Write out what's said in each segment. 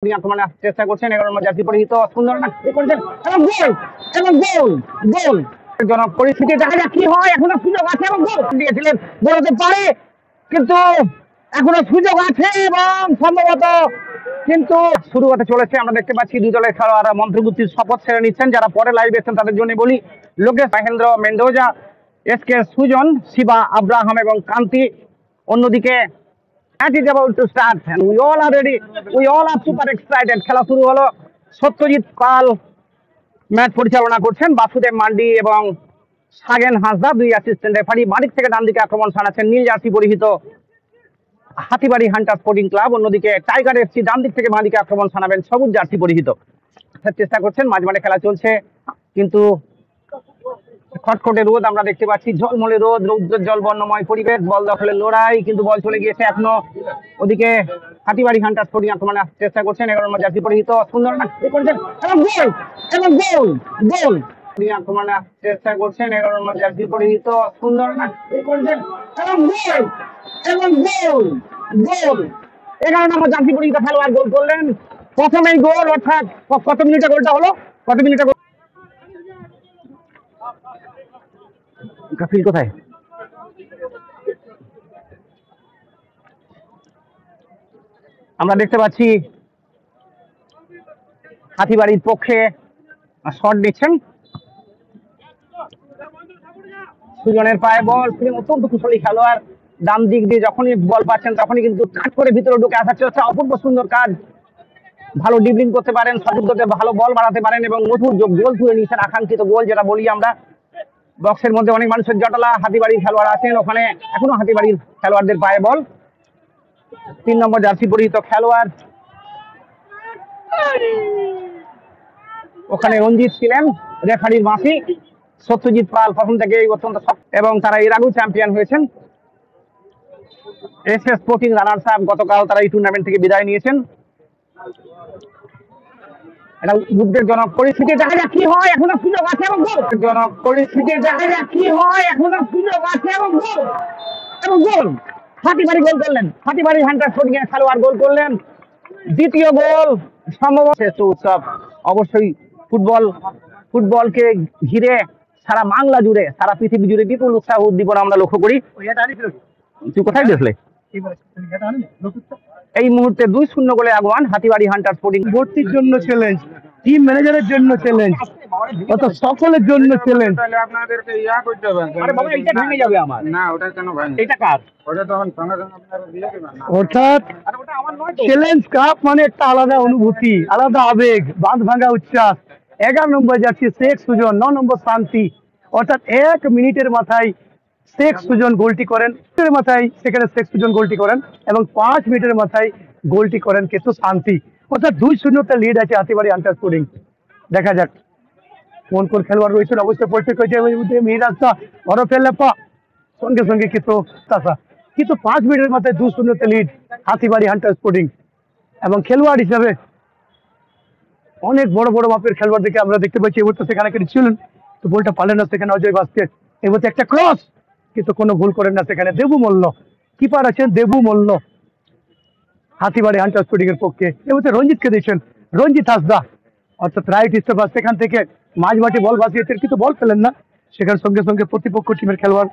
আক্রমণের চেষ্টা করছেন 11 নম্বর জার্সি পরিহিত সুন্দর করেছেন এবং গোল এবং গোল গোল জনক পরিস্থিতি দেখা যাক কি হয়। এখনো সুযোগ আছে এবং গোল দিয়েছিলেন, গোল হতে পারে কিন্তু এখনো সুযোগ আছে এবং সম্ভবত কিন্তু শুরু হতে চলেছে। আমরা দেখতে পাচ্ছি দুই দলের খেলোয়াড়রা মন্ত্রগুপ্তির শপথ সেরে নিচ্ছেন। যারা পরে লাইভ এসেছেন তাদের জন্য বলি, Lokesh Mahendra Mendoza, SK Sujan, Shiba Abraham এবং কান্তি। অন্যদিকে That is about to start and we all are ready. We all are super excited. খেলা শুরু হলো। সত্যজিৎ পাল ম্যাচ পরিচালনা করছেন, বাসুদেব মান্ডি এবং সাগেন হাসদা দুই অ্যাসিস্ট্যান্ট রেফারি। বাড়ির থেকে ডান দিকে আক্রমণ সানাচ্ছেন নীল জার্সি পরিহিত হাতিবাড়ি হান্টার স্পোর্টিং ক্লাব। অন্যদিকে টাইগার এফসি ডান দিক থেকে বাঁ দিকে আক্রমণ সানাবেন সবুজ জার্সি পরিহিত। চেষ্টা করছেন, মাঝমাঠে খেলা চলছে কিন্তু খটখটে রোদ আমরা দেখতে পাচ্ছি, ঝলমলে রোদ, রৌদ্রের জল বর্ণময় পরিবেশ, বল দখলের লড়াই কিন্তু বল চলে গিয়েছে এখনো। ওদিকে হাতিবাড়ি হান্টার স্পোর্টিং আক্রমণের চেষ্টা করছেন 11 নম্বর জার্সি পরিহিত সুন্দর করেছেন এবং গোল এবং গোল গোল আক্রমণের চেষ্টা করছেন 11 নম্বর জার্সি পরিহিত সুন্দর করেছেন এবং গোল এবং গোল গোল 11 নম্বর জার্সি পরিহিত খেলোয়াড় গোল করলেন। প্রথমেই গোল, অর্থাৎ কত মিনিটে গোলটা হলো, কত মিনিটে গাফিল কোথায়? আমরা দেখতে পাচ্ছি হাতিবাড়ির পক্ষে শট দিচ্ছেন সুজনের পায়ে বল। তিনি অত্যন্ত কুশলী খেলোয়াড়, ডান দিক দিয়ে যখনই বল পাচ্ছেন তখনই কিন্তু কাট করে ভিতরে ঢুকে আসার চেষ্টা, অপূর্ব সুন্দর কাজ। ভালো ডিবলিং করতে পারেন, সতীর্থকে ভালো বল বাড়াতে পারেন এবং মধুর গোল তুলে নিয়েছেন, আকাঙ্ক্ষিত গোল যেটা বলি আমরা। বক্সের মধ্যে অনেক মানুষের জটলা, হাতিবাড়ির খেলোয়াড় আছেন ওখানে, এখনো হাতিবাড়ির খেলোয়াড়দের পায়ে বল। 3 নম্বর জার্সি পরিহিত খেলোয়াড় ওখানে রঞ্জিত ছিলেন রেফারির মাসি। সত্যজিৎ পাল প্রথম থেকে অত্যন্ত এবং তারা এর আগেও চ্যাম্পিয়ন হয়েছেন। এসএস স্পোর্টিং রানার্স আপ, গতকাল তারা এই টুর্নামেন্ট থেকে বিদায় নিয়েছেন। এটা উদ্বেগজনক পরিস্থিতি, দেখা যাক কি হয়। এখনো সুযোগ আছে এবং গোল জনক পরিস্থিতি, দেখা যাক কি হয়। এখনো সুযোগ আছে এবং গোল এবং গোল হাতিবাড়ি গোল করলেন, হাতিবাড়ি হান্টার স্পোর্টিং এর খেলোয়াড় গোল করলেন। দ্বিতীয় গোল সম্ভবত শ্রেষ্ঠ উৎসব। অবশ্যই ফুটবলকে ঘিরে সারা বাংলা জুড়ে, সারা পৃথিবী জুড়ে বিপুল উৎসাহ উদ্দীপনা আমরা লক্ষ্য করি। তুই কোথায় দেখলে? এই মুহূর্তে 2-0 গোলে আগুয়ান হাতিবাড়ি হান্টার স্পোর্টিং। ভর্তির জন্য চ্যালেঞ্জ, টিম ম্যানেজারের জন্য চ্যালেঞ্জ, অত সকলের জন্য চ্যালেঞ্জ। আপনাদেরকে ইয়া করতে হবে। আরে বাবা, এটা ভেঙে যাবে আমার। না, ওটা কেন ভাঙবে? এটা কার? ওটা তখন সঙ্গে সঙ্গে আপনারা দিয়ে দেবেন না। অর্থাৎ আরে ওটা আমার নয় তো। চ্যালেঞ্জ কাপ মানে একটা আলাদা অনুভূতি, আলাদা আবেগ, বাঁধ ভাঙা উচ্ছ্বাস। 11 নম্বর যাচ্ছে শেখ সুজন, 9 নম্বর শান্তি। অর্থাৎ 1 মিনিটের মাথায় শেখ সুজন গোলটি করেন, মাথায় সেখানে শেখ সুজন গোলটি করেন এবং 5 মিনিটের মাথায় গোলটি করেন কিন্তু শান্তি। অর্থাৎ 2-0 লিড আছে হাতিবাড়ি হান্টার স্পোর্টিং। দেখা যাক কোন কোন খেলোয়াড় রয়েছেন, অবশ্যই পরিচয় করেছে মিরাজটা অরফেলেপা সঙ্গে সঙ্গে কিন্তু 5 মিনিটের মাথায় 2-0 লিড হাতিবাড়ি হান্টার স্পোর্টিং। এবং খেলোয়াড় হিসাবে অনেক বড় বড় মাপের খেলোয়াড়দেরকে আমরা দেখতে পাচ্ছি। এবার তো সেখানে ছিলেন তো বলটা পারলেন না সেখানে অজয় বাস্কেট। এবার একটা ক্রস কিন্তু কোনো ভুল করেন না সেখানে দেবু মল্ল, কিপার আছেন দেবু মল্ল হাতিবাড়ি হান্টার স্পোর্টিং এর পক্ষে। এবার রঞ্জিতকে দিয়েছেন, রঞ্জিত হাসদা অর্থাৎ রাইট স্টেপার, সেখান থেকে মাঝমাঠে বল ভাসিয়েছেন কিন্তু বল পেলেন না। সেখানে সঙ্গে সঙ্গে প্রতিপক্ষ টিমের খেলোয়াড়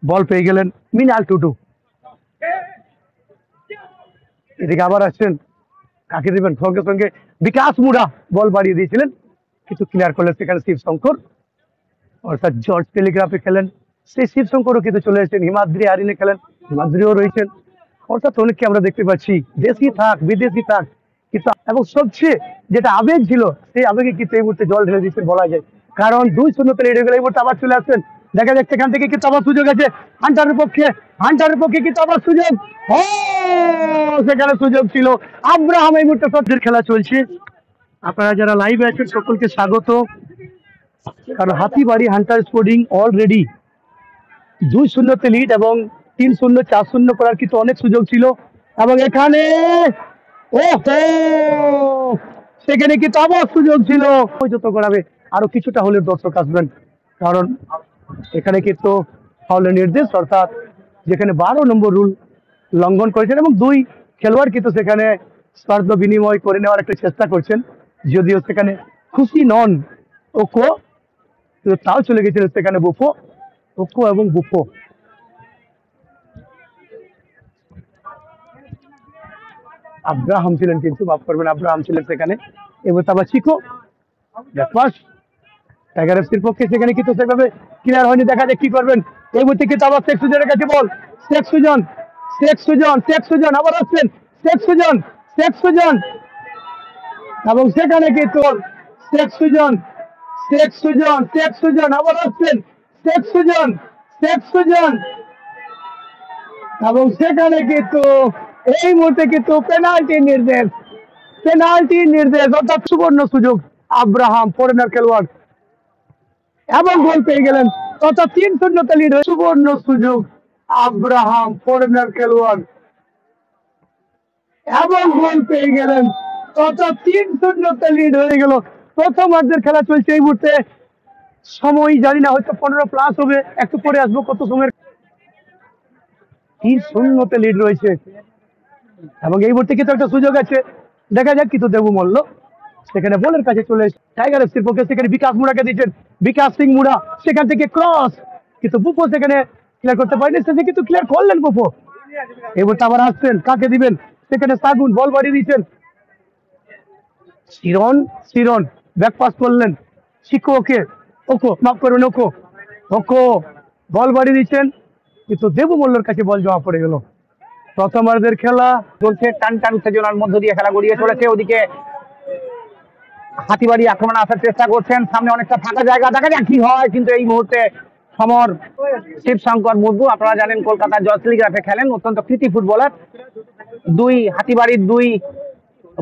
বল পেয়ে গেলেন মিনাল টুটু। এদিকে আবার আসছেন, কাকে দেবেন? সঙ্গে সঙ্গে বিকাশ মুড়া বল বাড়িয়ে দিয়েছিলেন কিন্তু ক্লিয়ার করলেন সেখানে শিবশঙ্কর, অর্থাৎ জর্জ টেলিগ্রাফে খেলেন সেই শিবশঙ্করও কিন্তু চলে এসেছেন। হিমাদ্রি আরিনে খেলেন, হিমাদ্রিও রয়েছেন। অর্থাৎ অনেককে আমরা দেখতে পাচ্ছি, দেশি থাক বিদেশি থাক কিন্তু, এবং সবচেয়ে যেটা আবেগ ছিল সেই আবেগে কিন্তু এই মুহূর্তে জল ঢেলে দিচ্ছেন বলা যায়। কারণ 2-0 লেগে গেলে এই মুহূর্তে আবার চলে আসছেন। দেখা যাচ্ছে এখান থেকে কিন্তু আবার সুযোগ আছে হান্টারের পক্ষে কিন্তু আবার সুযোগ, সেখানে সুযোগ ছিল আব্রাহাম। এই মুহূর্তে সবচেয়ে খেলা চলছে। আপনারা যারা লাইভে আছেন সকলকে স্বাগত। কারণ Hatibari Hunter sporting already 2-0 lead এবং 3-0 4-0 করার কিন্তু অনেক সুযোগ ছিল। এবং এখানে সেখানে কিন্তু আবার সুযোগ ছিল, যত করাবে আরো কিছুটা হলে দর্শক আসবেন। কারণ এখানে কিন্তু ফাউলের নির্দেশ, অর্থাৎ যেখানে 12 নম্বর রুল লঙ্ঘন করেছেন এবং 2 খেলোয়াড় কিন্তু সেখানে স্বার্থ বিনিময় করে নেওয়ার একটা চেষ্টা করছেন, যদিও সেখানে খুশি নন ওকো, কিন্তু তাও চলে গেছিল সেখানে বুফো, ওকো এবং বুফো। আব্রাহাম ছিলেন, কিন্তু মাফ করবেন, আব্রাহাম ছিলেন সেখানে। এবার আবার চিকো টাইগার এফসির পক্ষে সেখানে কিন্তু সেভাবে ক্লিয়ার হয়নি, দেখা যায় কি করবেন। এই মুহূর্তে কিন্তু আবার শেখ সুজনের কাছে বল, শেখ সুজন আবার আসছেন, শেখ সুজন এবং সেখানে কিন্তু শেখ সুজন আবার আসছেন, শেখ সুজন এবং সেখানে কিন্তু এই মুহূর্তে কিন্তু পেনাল্টি নির্দেশ, অর্থাৎ সুবর্ণ সুযোগ। আব্রাহাম ফরেনার খেলোয়াড় এবং গোল পেয়ে গেলেন, অর্থাৎ 3-0 লিড, সুবর্ণ সুযোগ। আব্রাহাম ফরেনার খেলোয়াড় এবং গোল পেয়ে গেলেন, অর্থাৎ 3-0 লিড হয়ে গেল। প্রথমার্ধের খেলা চলছে এই মুহূর্তে, সময় জানি না, হয়তো 15+ হবে, একটু পরে আসবো কত সময়। 3-0 লিড রয়েছে এবং এই মুহূর্তে কিন্তু একটা সুযোগ আছে, দেখা যাক কিন্তু দেবু মল্ল সেখানে বলের কাছে চলে এসে টাইগার এফসির পক্ষে সেখানে বিকাশ মুড়াকে দিচ্ছেন, বিকাশ সিং মুড়া সেখান থেকে ক্রস, কিন্তু বুফো সেখানে ক্লিয়ার করতে পারেনি, সে কিন্তু ক্লিয়ার করলেন বুফো। এই মুহূর্তে আবার আসছেন, কাকে দিবেন সেখানে, সাগুন বল বাড়িয়ে দিচ্ছেন, শিরন ব্যাক পাস করলেন, ওকো মাফ করবেন, ওকো বল বাড়িয়ে দিচ্ছেন, কিন্তু দেবু মল্লর কাছে বল জমা পড়ে গেল। প্রথমার্ধের খেলা চলছে, টান উত্তেজনার মধ্য দিয়ে খেলা গড়িয়ে চলেছে। ওদিকে হাতিবাড়ি আক্রমণে আসার চেষ্টা করছেন, সামনে অনেকটা ফাঁকা জায়গা, দেখা যাক কি হয়। কিন্তু এই মুহূর্তে সমর শিবশঙ্কর মুর্মু, আপনারা জানেন কলকাতার জয়সলিগ্রাফে খেলেন, অত্যন্ত কৃতি ফুটবলার। হাতিবাড়ির দুই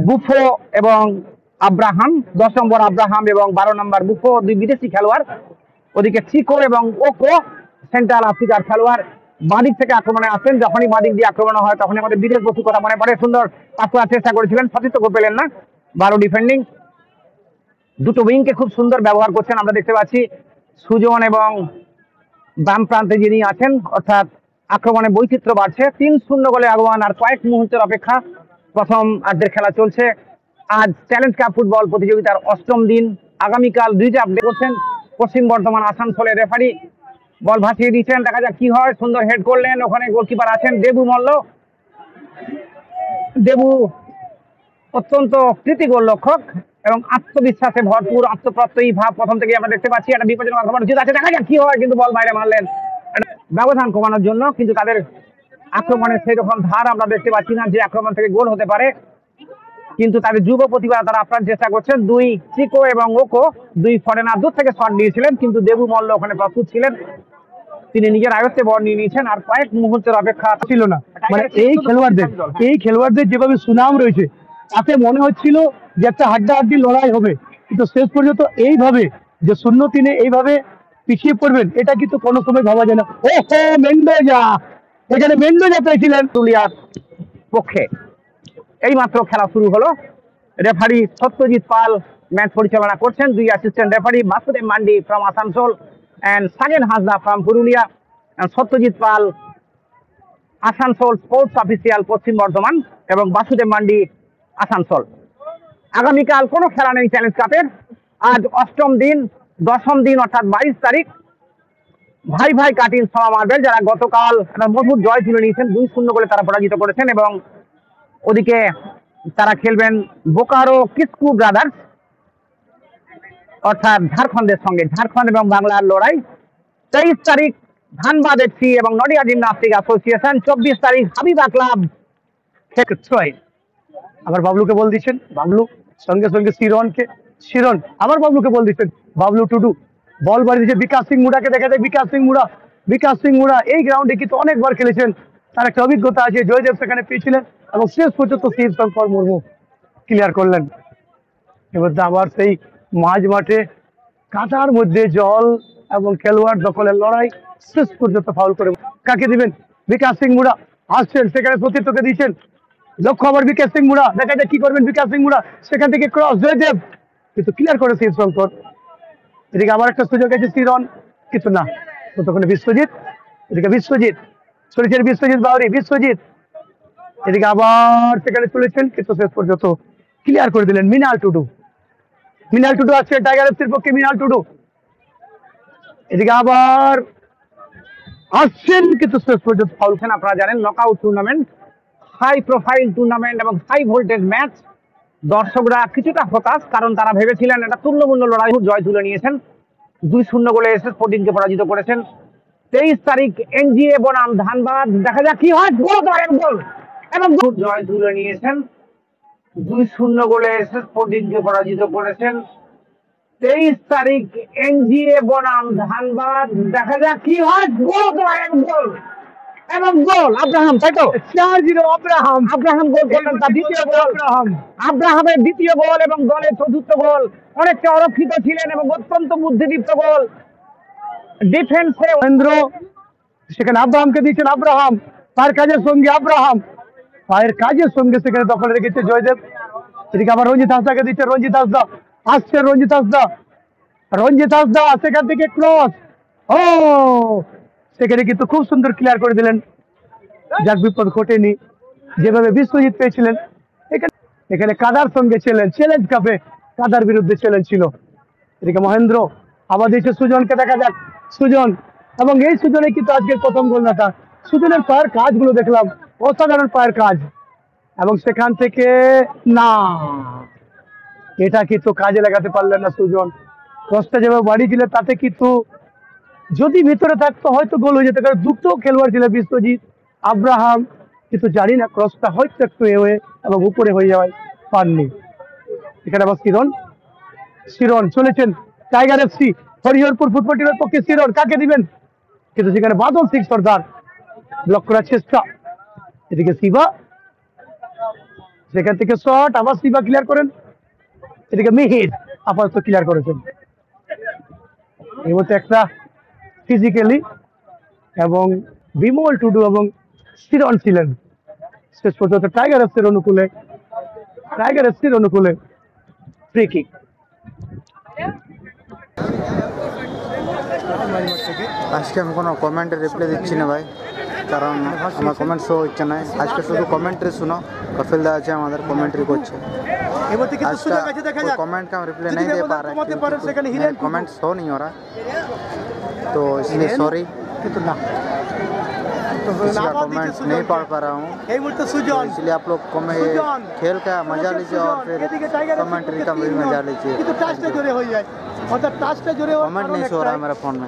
বুফো এবং আব্রাহাম, 10 নম্বর আব্রাহাম এবং 12 নম্বর বুফো, দুই বিদেশি খেলোয়াড়। ওদিকে চিকো এবং ওকো সেন্ট্রাল আফ্রিকার খেলোয়াড়। বাঁদিক থেকে আক্রমণে আসেন, যখনই বাঁদিক দিয়ে আক্রমণ হয় তখনই আমাদের বিদেশ বস্তুর কথা মনে পড়ে। সুন্দর পাস করার চেষ্টা করেছিলেন, সতীর্থ পেলেন না। 12 ডিফেন্ডিং, দুটো উইংকে খুব সুন্দর ব্যবহার করছেন আমরা দেখতে পাচ্ছি। সুজন এবং বাম প্রান্তে যিনি আছেন, অর্থাৎ আক্রমণে বৈচিত্র্য বাড়ছে। 3-0 গোলে আগমন, আর কয়েক মুহূর্তের অপেক্ষা। প্রথম আর্ধের খেলা চলছে। আজ চ্যালেঞ্জ কাপ ফুটবল প্রতিযোগিতার 8ম দিন। আগামীকাল 2টা আপডেট করছেন পশ্চিম বর্ধমান আসানসোলের রেফারি। বল ভাসিয়ে দিচ্ছেন, দেখা যাক কি হয়। সুন্দর হেড করলেন, ওখানে গোলকিপার আছেন দেবু মল্ল। দেবু অত্যন্ত কৃতি গোলরক্ষক এবং আত্মবিশ্বাসে ভরপুর, আত্মপ্রত্যয়ী ভাব প্রথম থেকে আমরা দেখতে পাচ্ছি। একটা বিপজ্জনক আক্রমণ উচিত আছে, দেখা যাক কি হয়। কিন্তু বল বাইরে মারলেন ব্যবধান কমানোর জন্য, কিন্তু তাদের আক্রমণের সেই রকম ধার আমরা দেখতে পাচ্ছি না যে আক্রমণ থেকে গোল হতে পারে। কিন্তু তাদের যুব প্রতিভা তারা আপ্রাণ চেষ্টা করছেন। দুই চিকো এবং ওকো, দুই ফরেনার দূর থেকে শট দিয়েছিলেন, কিন্তু দেবু মল্ল ওখানে প্রস্তুত ছিলেন, তিনি নিজের আয়ত্তে বল নিয়ে নিয়েছেন। আর কয়েক মুহূর্তের অপেক্ষা ছিল না, মানে এই খেলোয়াড়দের যেভাবে সুনাম রয়েছে তাতে মনে হচ্ছিল যে একটা হাড্ডাহাড্ডি লড়াই হবে, কিন্তু শেষ পর্যন্ত এইভাবে যে 0-3 এইভাবে পিছিয়ে পড়বেন, এটা কিন্তু কোনো সময় ভাবা যায় না। এখানে মেন্ডোজা পেয়েছিলেন পুরুলিয়ার পক্ষে। এইমাত্র খেলা শুরু হলো। রেফারি সত্যজিৎ পাল ম্যাচ পরিচালনা করছেন, দুই assistant referee Basudeb Mandi from Asansol and Sagen Hasda from Purulia, and Satyajit Pal, Asansol sports official Paschim Bardhaman, এবং বাসুদেব মান্ডি আসানসোল। আগামীকাল কোনো খেলা নেই চ্যালেঞ্জ কাপের। আজ 8ম দিন, 10ম দিন অর্থাৎ 22 তারিখ। ভাই ভাই কাটিন সভা মারবেল, যারা গতকাল একটা মধুর জয় তুলে নিয়েছেন, 2-0 গোলে তারা পরাজিত করেছেন। এবং ওদিকে তারা খেলবেন বোকারো কিসকু ব্রাদার্স, অর্থাৎ ঝাড়খণ্ডের সঙ্গে। ঝাড়খণ্ড এবং বাংলার লড়াই। 23 তারিখ ধানবাদ এফসি এবং নডিয়া জিমনাস্টিক অ্যাসোসিয়েশন। 24 তারিখ হাবিবা ক্লাব। আবার বাবলুকে বল দিচ্ছেন, বাবলু সঙ্গে সঙ্গে শিরন আবার বাবলুকে বল দিচ্ছেন, বাবলু টুডু বল বাড়ি দিচ্ছে বিকাশ সিং মুড়াকে, দেখা যায় বিকাশ সিং মুড়া এই গ্রাউন্ডে কিন্তু অনেকবার খেলেছেন, তার একটা অভিজ্ঞতা আছে। জয়দেব সেখানে পেয়েছিলেন এবং শেষ পর্যন্ত শিবশঙ্কর মুর্মু ক্লিয়ার করলেন। এবার আবার সেই মাঝ মাঠে কাঁটার মধ্যে জল এবং খেলোয়াড় দখলের লড়াই, শেষ পর্যন্ত ফাউল করে কাকে দিবেন, বিকাশ সিং মুড়া আসছেন, সেখানে সতীর্থকে দিচ্ছেন, লক্ষ্য আবার বিকাশ সিং মুড়া, দেখা যায় কি করবেন বিকাশ সিং মুড়া, সেখান থেকে ক্রস জয়দেব, কিন্তু ক্লিয়ার করে শিবশঙ্কর। এদিকে আবার একটা সুযোগ আছে শিরন, কিন্তু না, ততক্ষণে বিশ্বজিৎ, এদিকে বিশ্বজিৎ বাউরি, এদিকে আবার সেখানে চলেছেন, কিন্তু শেষ পর্যন্ত ক্লিয়ার করে দিলেন মৃণাল টুডু। মৃণাল টুডু আসছে টাইগার এফসির পক্ষে, মৃণাল টুডু এদিকে আবার আসছেন, কিন্তু শেষ পর্যন্ত ফাউল। আপনারা জানেন knockout tournament, high profile tournament এবং হাই ভোল্টেজ ম্যাচ। দর্শকরা কিছুটা হতাশ, কারণ তারা ভেবেছিলেন এটা তুল্যমূল্য লড়াই, জয় তুলে নিয়েছেন। 2-0 গোলে এসে স্পোর্টিংকে পরাজিত করেছেন। 23 তারিখ এনজিএ বনাম ধানবাদ, দেখা যাক কি হয়। এবং জয় তুলে নিয়েছেন। 2-0 গোলে এসে স্পোর্টিংকে পরাজিত করেছেন। 23 তারিখ এনজিএ বনাম ধানবাদ, দেখা যাক কি হয়। এবং গোল আব্রাহাম, তাই তো 4-0 আব্রাহাম। আব্রাহাম গোল করলেন, তার দ্বিতীয় গোল। আব্রাহামের দ্বিতীয় গোল এবং দলের চতুর্থ গোল। অনেকটা অরক্ষিত ছিলেন এবং অত্যন্ত বুদ্ধিদীপ্ত গোল। ডিফেন্সে মহেন্দ্র সেখানে আব্রাহামকে দিয়েছেন, আব্রাহাম পায়ের কাজের সঙ্গে, আব্রাহাম পায়ের কাজের সঙ্গে সেখানে দখলে রেখেছে জয়দেব। এদিকে আবার রঞ্জিত হাসদাকে দিচ্ছে, রঞ্জিত হাসদা আসছে, রঞ্জিত হাসদা, রঞ্জিত হাসদা সেখান থেকে ক্রস, ও সেখানে কিন্তু খুব সুন্দর ক্লিয়ার করে দিলেন। যাক, বিপদ ঘটেনি, যেভাবে বিশ্বজিৎ পেয়েছিলেন। এখানে কাদার সঙ্গে ছিলেন, চ্যালেঞ্জ কাপে কাদার বিরুদ্ধে চ্যালেঞ্জ ছিল। এদিকে মহেন্দ্র আবার দিয়েছে সুজনকে, দেখা যাক সুজন, এবং এই সুজনে কিন্তু আজকের প্রথম গোল না। সুজনের পায়ের কাজগুলো দেখলাম, অসাধারণ পায়ের কাজ, এবং সেখান থেকে না, এটা কিন্তু কাজে লাগাতে পারলেন না সুজন। ক্রসটা যেভাবে বাড়িয়েছিলেন তাতে কিন্তু যদি ভিতরে থাকতো হয়তো গোল হয়ে যেত, কারণ দুটো খেলোয়াড় ছিল বিশ্বজিৎ, আব্রাহাম, কিন্তু জানি না ক্রসটা হয়তো একটু হয়ে এবং উপরে হয়ে যাওয়ায় পাননি। এখানে আবার শিরন চলেছেন টাইগার এফসি, হরিহরপুর ফুটবল টিমের পক্ষে শিরন, কাকে দিবেন, কিন্তু সেখানে বাদল সিং সর্দার ব্লক করার চেষ্টা। এদিকে শিবা, সেখান থেকে শট, আবার শিবা ক্লিয়ার করেন। এদিকে মিহির আপাতত ক্লিয়ার করেছেন। এই মধ্যে একটা ফিজিক্যালি এবং বিমল টুডু এবং শিরন ছিলেন। শেষ পর্যন্ত টাইগার এফসির অনুকূলে ফ্রি কিক। আজকে আমি কোনো কমেন্টে রিপ্লাই দিচ্ছি না ভাই, কারণ আমার কমেন্ট শো হচ্ছে না। আজকে শুধু কমেন্ট্রি শুনো, কফিল দা আছে আমাদের কমেন্ট্রি করছে। कमेंट का रिप्लाई नहीं दे पा रहा है, कमेंट शो नहीं हो रहा, तो इसलिए सॉरी, इसका कमेंट नहीं पढ़ पा रहा हूँ, इसलिए आप लोग खेल का मजा लीजिए और फिर कमेंट्री का भी मजा लीजिए। कमेंट नहीं शो रहा है मेरा फोन में।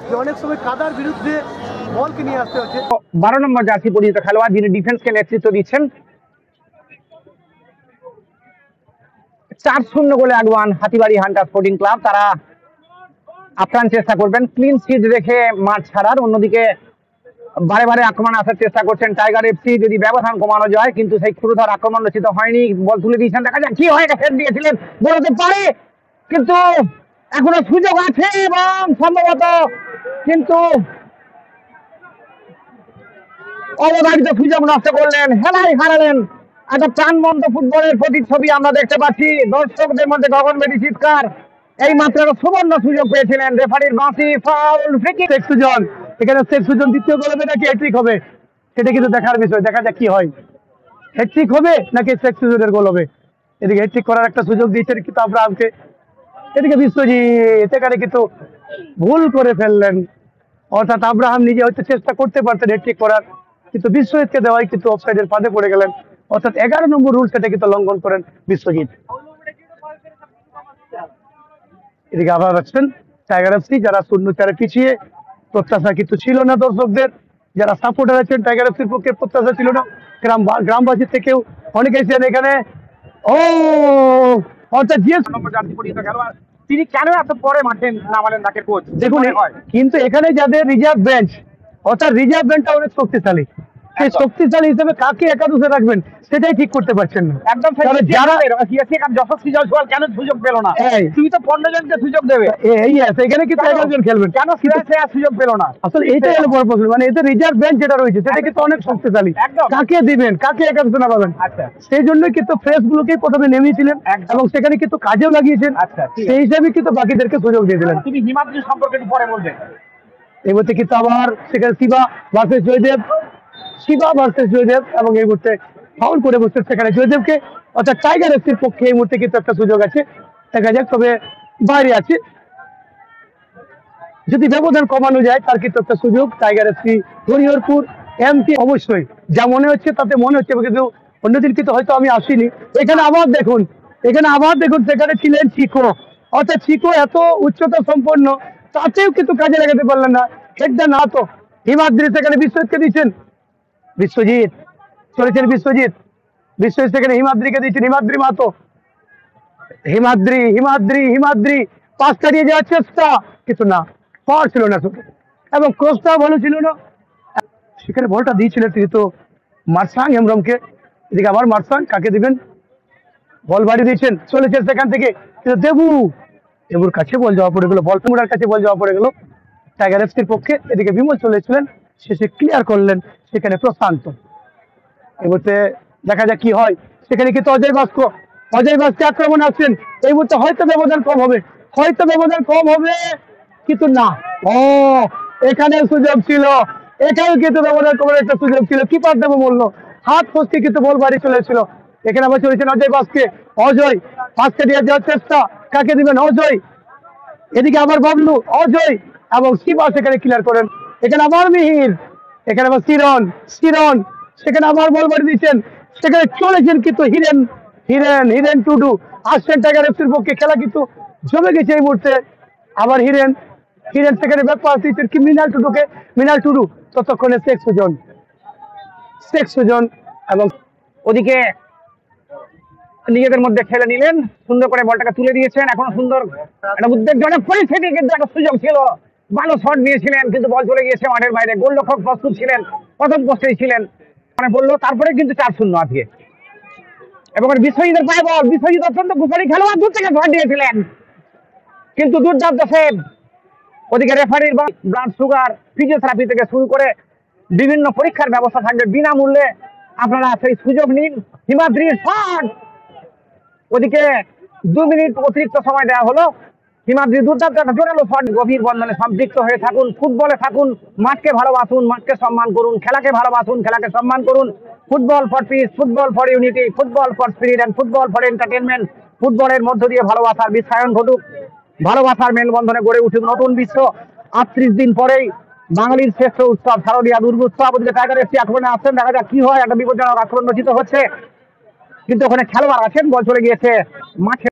12 নম্বর জার্সি পরিহিত খেলোয়াড়, যিনি ডিফেন্সকে নেতৃত্ব দিচ্ছেন। 4-0 গোলে আগুয়ান হাতিবাড়ি হান্টার স্পোর্টিং ক্লাব। তারা আপ্রাণ চেষ্টা করবেন ক্লিন শিট রেখে মাঠ ছাড়ার। অন্যদিকে বারে বারে আক্রমণ আসার চেষ্টা করছেন টাইগার এফসি, যদি ব্যবধান কমানো যায়, কিন্তু সেই ক্ষুরধার আক্রমণ রচিত হয়নি। বল তুলে দিয়েছেন, দেখা যাক কি হয়। হেড দিয়েছিলেন, বলতে পারে, কিন্তু এখনো সুযোগ আছে এবং সম্ভবত কিন্তু অবধারিত সুযোগ নষ্ট করলেন, হেলাই হারালেন। একটা প্রাণবন্ত ফুটবলের প্রতিচ্ছবি আমরা দেখতে পাচ্ছি। দর্শকদের মধ্যে গগনভেদী চিৎকার। এই মাত্র সুবর্ণ সুযোগ পেয়েছিলেন, রেফারির বাঁশি, foul, free kick. Sheikh Sujan, এখানে শেখ সুজন দ্বিতীয় গোল হবে নাকি হ্যাট্রিক হবে, সেটা কিন্তু দেখার বিষয়। দেখা যাক কি হয়, হ্যাট্রিক হবে নাকি শেখ সুজনের গোল হবে। এদিকে হ্যাট্রিক করার একটা সুযোগ দিয়েছেন কিন্তু আব্রাহামকে। এদিকে বিশ্বজিৎ এখানে কিন্তু ভুল করে ফেললেন, অর্থাৎ আব্রাহাম নিজে হয়তো চেষ্টা করতে পারতেন হ্যাট্রিক করার, কিন্তু বিশ্বজিৎকে দেওয়াই কিন্তু অফসাইডের ফাঁদে পড়ে গেলেন, অর্থাৎ 11 নম্বর রুল সেটা কিন্তু লঙ্ঘন করেন বিশ্বজিৎ। এদিকে আবার আসছেন টাইগার এফসি, যারা 0-4 পিছিয়ে, প্রত্যাশা কিন্তু ছিল না দর্শকদের, যারা সাপোর্টার আছেন টাইগার এফসির পক্ষে প্রত্যাশা ছিল না, গ্রামবাসীর থেকেও অনেকে ছিলেন এখানে। ও অর্থাৎ তিনি কেন এত পরে মাঠে নামালেন তাকে কোচ? দেখুন, কিন্তু এখানে যাদের রিজার্ভ বেঞ্চ, অর্থাৎ রিজার্ভ বেঞ্চটা অনেক শক্তিশালী, সেই শক্তিশালী হিসেবে কাকে একাদশে রাখবেন সেটাই ঠিক করতে পারছেন না। একদম যারা যশস্বী জয়সওয়াল কেন সুযোগ পেল না? তুমি তো 15 জনকে সুযোগ দেবে, এখানে কিন্তু 11 জন খেলবেন, কেন সুযোগ পেল না? আসলে এইটাই হলো বড় প্রশ্ন। মানে এতে রিজার্ভ বেঞ্চ যেটা রয়েছে সেটা কিন্তু অনেক শক্তিশালী, কাকে দিবেন, কাকে একাদশে নামাবেন, সেই জন্য কিন্তু ফ্রেশ গুলোকেই প্রথমে নেমেছিলেন এবং সেখানে কিন্তু কাজেও লাগিয়েছেন। সেই হিসাবে কিন্তু বাকিদেরকে সুযোগ দিয়ে দিলেন। তুমি হিমাদ্রি সম্পর্কে একটু পরে বলবে। এই মুহূর্তে কিন্তু আবার সেখানে শিবা ভার্সেস জয়দেব, এবং এই মুহূর্তে ফাউল করে বসছে সেখানে জয়দেবকে, অর্থাৎ টাইগার এফসির পক্ষে এই মুহূর্তে কিন্তু একটা সুযোগ আছে, দেখা যাক। তবে বাইরে আছে, যদি ব্যবধান কমানো যায় তার কিন্তু একটা সুযোগ। টাইগার এফসি হরিহরপুর এমটি অবশ্যই যা মনে হচ্ছে তাতে মনে হচ্ছে, কিন্তু অন্যদিন কিন্তু হয়তো আমি আসিনি। এখানে আবার দেখুন, সেখানে ছিলেন চিকো, অর্থাৎ চিকো এত উচ্চতা সম্পন্ন, তাতেও কিন্তু কাজে লাগাতে পারলেন না। হেডটা না তো হিমাদ্রি সেখানে বিশ্বজিৎকে দিচ্ছেন, বিশ্বজিৎ চলেছেন, বিশ্বজিৎ সেখানে হিমাদ্রিকে দিচ্ছেন, হিমাদ্রি পাঁচটা দিয়ে যাওয়ার চেষ্টা, কিন্তু না, পাওয়ার ছিল না শুধু, এবং ক্রসটাও ভালো ছিল না। সেখানে বলটা দিয়েছিলেন তিনি তো মার্সাং হেমব্রমকে, এদিকে আবার মার্সাং কাকে দিবেন, বল বাড়ি দিয়েছেন, চলেছেন সেখান থেকে, কিন্তু দেবুর কাছে বল যাওয়া পড়ে গেল, বলপুরার কাছে বল যাওয়া পড়ে গেল টাইগার এফসির পক্ষে। এদিকে বিমল চলেছিলেন, শেষে ক্লিয়ার করলেন সেখানে প্রশান্ত। এবারে দেখা যাক কি হয়। সেখানে কিন্তু অজয় বাস্ক আক্রমণ আসছেন, এই মুহূর্তে হয়তো ব্যবধান কম হবে, কিন্তু না, এখানে সুযোগ ছিল, এখানেও কিন্তু ব্যবধান কমার একটা সুযোগ ছিল, কিপার দেবো বললো, হাত ফসকে কিন্তু বল বাড়ি চলেছিল। এখানে আবার চলেছেন অজয় বাস্কে দিয়ে যাওয়ার চেষ্টা, কাকে দিবেন, অজয়, এদিকে আবার বাবলু, অজয় এবং শিবা সেখানে ক্লিয়ার করেন। এখানে আবার মিহির, এখানে আবার শিরন, সেখানে আবার বল বাড়ি দিচ্ছেন, সেখানে চলেছেন কিন্তু হিরেন টুডু আসছেন টাইগার এফসির পক্ষে। খেলা কিন্তু জমে গেছে এই মুহূর্তে। আবার হিরেন সেখানে ব্যাক পাস দিচ্ছেন কি মিনাল টুডু, ততক্ষণে শেখ সুজন এবং ওদিকে নিজেদের মধ্যে খেলে নিলেন, সুন্দর করে বলটাকে তুলে দিয়েছেন। এখনো সুন্দর একটা উদ্বেগজনক পরিস্থিতি, কিন্তু একটা সুযোগ ছিল, ভালো শট নিয়েছিলেন, কিন্তু বল চলে গিয়েছে মাঠের বাইরে। গোলরক্ষক প্রস্তুত ছিলেন, প্রথম পোস্টেই ছিলেন, মানে বললো, তারপরে কিন্তু 4-0 আজকে। এবং বিশ্বজিতের পায়ে বল, বিশ্বজিৎ অত্যন্ত কুশলী খেলোয়াড়, দূর থেকে শট দিয়েছিলেন, কিন্তু দুর্দান্ত সেভ। ওদিকে রেফারির ব্লাড সুগার, ফিজিওথেরাপি থেকে শুরু করে বিভিন্ন পরীক্ষার ব্যবস্থা থাকবে বিনামূল্যে, আপনারা সেই সুযোগ নিন। হিমাদ্রির শট, ওদিকে 2 মিনিট অতিরিক্ত সময় দেওয়া হলো। হিমাদ্রি দুর্দান্ত একটা জোরালো শট। গভীর বন্ধনে সম্পৃক্ত হয়ে থাকুন, ফুটবলে থাকুন, মাঠকে ভালোবাসুন, মাঠকে সম্মান করুন, খেলাকে ভালোবাসুন, খেলাকে সম্মান করুন। Football for piece, football for unity, football for spirit and football for entertainment. ফুটবলের মধ্য দিয়ে ভালোবাসার বিশ্বায়ন ঘটুক, ভালোবাসার মেলবন্ধনে গড়ে উঠুক নতুন বিশ্ব। 38 দিন পরেই বাঙালির শ্রেষ্ঠ উৎসব শারদীয়া দুর্গোৎসব। ওদিকে টাইগার এফসি আক্রমণে আসছেন, দেখা যাক কি হয়। একটা বিপজ্জনক আক্রমণ রচিত হচ্ছে, কিন্তু ওখানে খেলোয়াড় আছেন, বল চলে গিয়েছে মাঠে।